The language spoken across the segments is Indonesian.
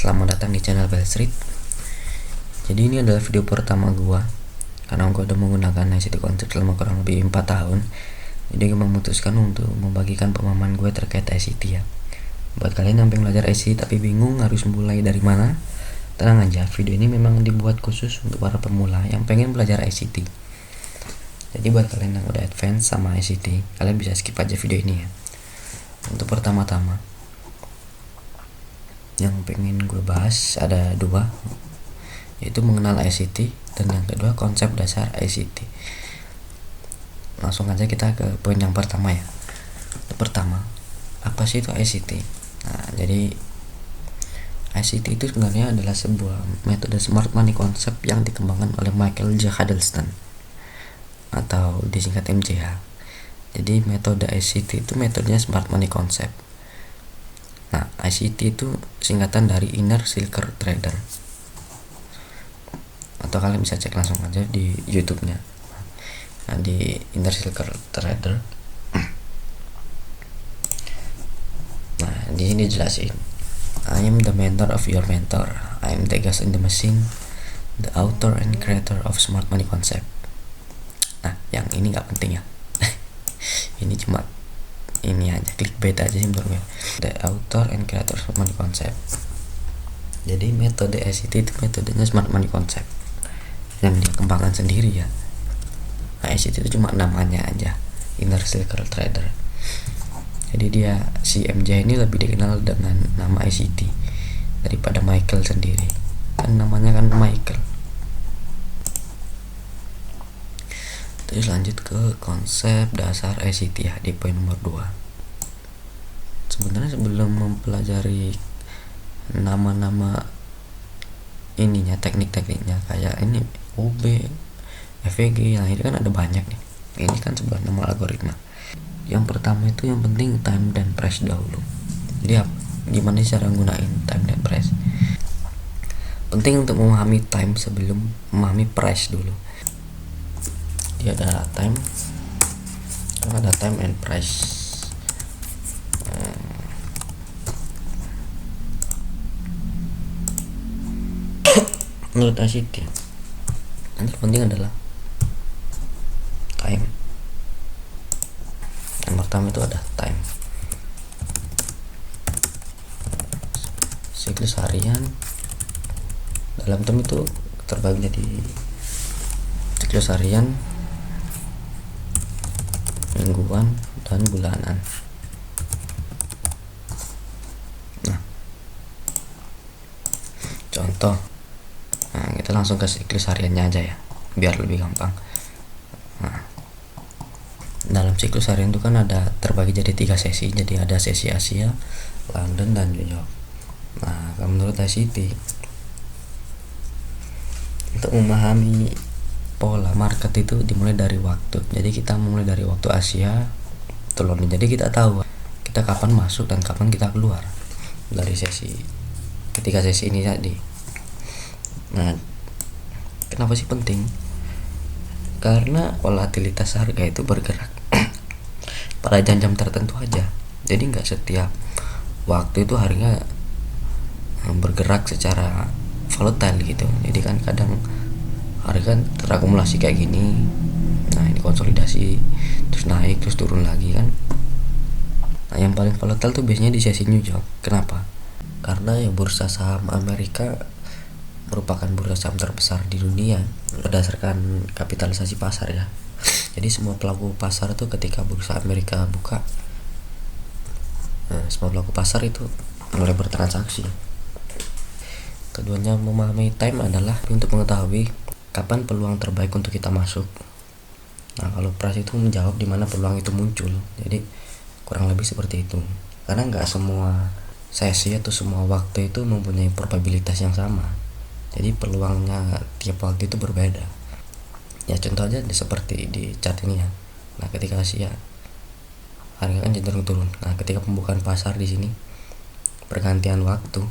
Selamat datang di channel Bell Street. Jadi ini adalah video pertama gua karena gua udah menggunakan ICT konsep selama kurang lebih 4 tahun. Jadi gua memutuskan untuk membagikan pemahaman gue terkait ICT ya. Buat kalian yang pengen belajar ICT tapi bingung harus mulai dari mana, tenang aja, video ini memang dibuat khusus untuk para pemula yang pengen belajar ICT. Jadi buat kalian yang udah advance sama ICT, kalian bisa skip aja video ini ya. Untuk pertama-tama yang pengen gue bahas ada dua, yaitu mengenal ICT dan yang kedua konsep dasar ICT. Langsung aja kita ke poin yang pertama ya. Pertama, apa sih itu ICT? Nah, jadi ICT itu sebenarnya adalah sebuah metode smart money concept yang dikembangkan oleh Michael J. Huddleston atau disingkat MJH. Jadi metode ICT itu metodenya smart money concept. Nah, ICT itu singkatan dari Inner Circle Trader. Atau kalian bisa cek langsung aja di YouTube-nya. Nah, di Inner Circle Trader. Nah, di sini jelasin. I am the mentor of your mentor. I am the ghost in the machine, the author and creator of smart money concept. Nah, yang ini nggak penting ya. Ini cuma ini aja, clickbait aja sih menurut gue. The author and creator smart money concept. Jadi metode ICT itu metodenya smart money concept yang dia kembangkan sendiri ya. Nah, ICT itu cuma namanya aja, Inner Circle Trader. Jadi dia si MJ ini lebih dikenal dengan nama ICT daripada Michael sendiri. Kan namanya kan Michael. Terus lanjut ke konsep dasar ICT ya di poin nomor 2. Sebenarnya sebelum mempelajari nama-nama ininya, teknik-tekniknya kayak ini UB, FVG, nah ini kan ada banyak nih. Ini kan sebuah nama algoritma. Yang pertama itu yang penting time dan price dahulu. Jadi gimana sih cara gunain time dan price? Penting untuk memahami time sebelum memahami price dulu. Dia ada time, kan ada time and price. Menurut ICT yang terpenting adalah time. Yang pertama itu ada time, siklus harian. Dalam time itu terbagi jadi siklus harian, mingguan, dan bulanan. Nah, contoh, nah kita langsung ke siklus hariannya aja ya biar lebih gampang. Nah, dalam siklus harian itu kan ada terbagi jadi 3 sesi. Jadi ada sesi Asia, London, dan New York. Nah, kalau menurut ICT, untuk memahami pola market itu dimulai dari waktu. Jadi kita mulai dari waktu Asia ke London. Jadi kita tahu kita kapan masuk dan kapan kita keluar dari ketika sesi ini tadi. Nah, kenapa sih penting? Karena volatilitas harga itu bergerak pada jam-jam tertentu aja. Jadi nggak setiap waktu itu harga bergerak secara volatile gitu. Jadi kan kadang harga terakumulasi kayak gini. Nah, ini konsolidasi terus naik terus turun lagi kan. Nah, yang paling volatile tuh biasanya di sesi New York. Kenapa? Karena ya bursa saham Amerika merupakan bursa saham terbesar di dunia berdasarkan kapitalisasi pasar ya. Jadi semua pelaku pasar itu ketika bursa Amerika buka, semua pelaku pasar itu mulai bertransaksi. Keduanya memahami time adalah untuk mengetahui kapan peluang terbaik untuk kita masuk. Nah, kalau price itu menjawab di mana peluang itu muncul. Jadi kurang lebih seperti itu. Karena nggak semua sesi atau semua waktu itu mempunyai probabilitas yang sama. Jadi peluangnya tiap waktu itu berbeda. Ya contoh aja seperti di chart ini ya. Nah, ketika Asia harga kan cenderung turun. Nah, ketika pembukaan pasar di sini pergantian waktu.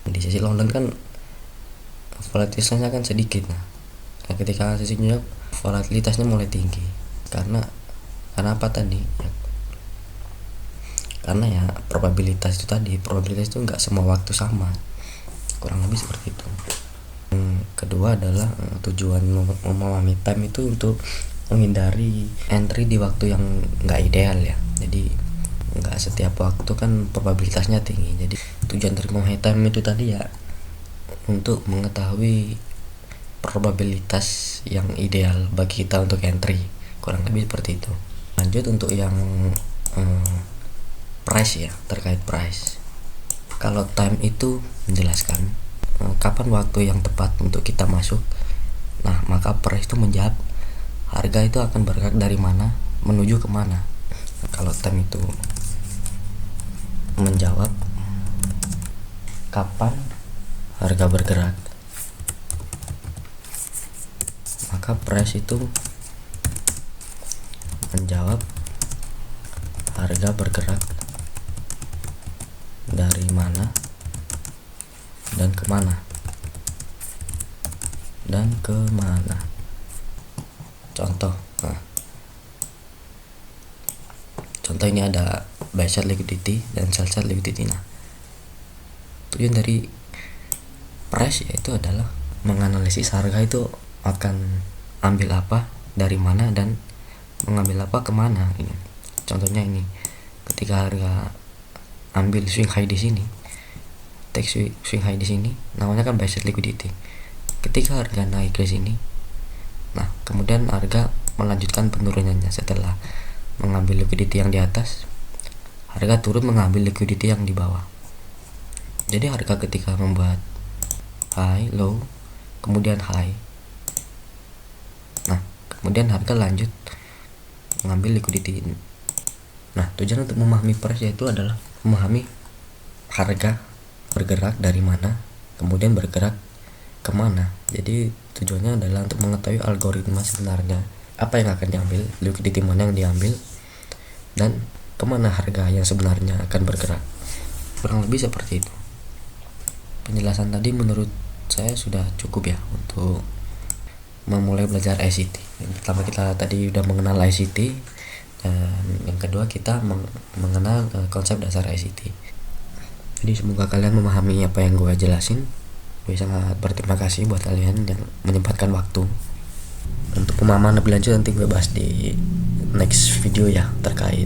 Di sesi London kan volatilitasnya kan sedikit. Nah, ketika sesi New York volatilitasnya mulai tinggi. Karena apa tadi? Karena ya probabilitas itu nggak semua waktu sama. kurang lebih seperti itu. Kedua adalah tujuan memahami time itu untuk menghindari entry di waktu yang nggak ideal ya. Jadi nggak setiap waktu kan probabilitasnya tinggi. Jadi tujuan dari memahami time itu tadi ya untuk mengetahui probabilitas yang ideal bagi kita untuk entry, kurang lebih seperti itu. Lanjut untuk yang price ya, terkait price. Kalau time itu menjelaskan kapan waktu yang tepat untuk kita masuk. Nah, maka price itu menjawab harga itu akan bergerak dari mana menuju kemana. Kalau time itu menjawab kapan harga bergerak, maka price itu menjawab harga bergerak dari mana dan kemana contoh. Contoh ini ada buy side liquidity dan sell side liquidity. Nah, tujuan dari price yaitu adalah menganalisis harga itu akan ambil apa dari mana dan mengambil apa kemana. Ini contohnya, ini ketika harga ambil swing high di sini, take swing high di sini, namanya kan buy side liquidity. Ketika harga naik ke sini, nah kemudian harga melanjutkan penurunannya. Setelah mengambil liquidity yang di atas, harga turun mengambil liquidity yang di bawah. Jadi harga ketika membuat high, low, kemudian high, nah kemudian harga lanjut mengambil liquidity ini. Nah, tujuan untuk memahami price yaitu adalah memahami harga bergerak dari mana, kemudian bergerak kemana. Jadi tujuannya adalah untuk mengetahui algoritma sebenarnya apa yang akan diambil, liquidity mana yang diambil, dan kemana harga yang sebenarnya akan bergerak. Kurang lebih seperti itu. Penjelasan tadi menurut saya sudah cukup ya untuk memulai belajar ICT. Yang pertama kita tadi udah mengenal ICT, dan yang kedua kita mengenal konsep dasar ICT. Jadi semoga kalian memahami apa yang gue jelasin. Gue sangat berterima kasih buat kalian yang menyempatkan waktu. Untuk pemahaman lebih lanjut nanti gue bahas di next video ya, terkait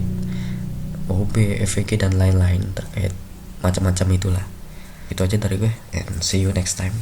OB, FVG dan lain-lain, terkait macam-macam itulah. Itu aja dari gue, and see you next time.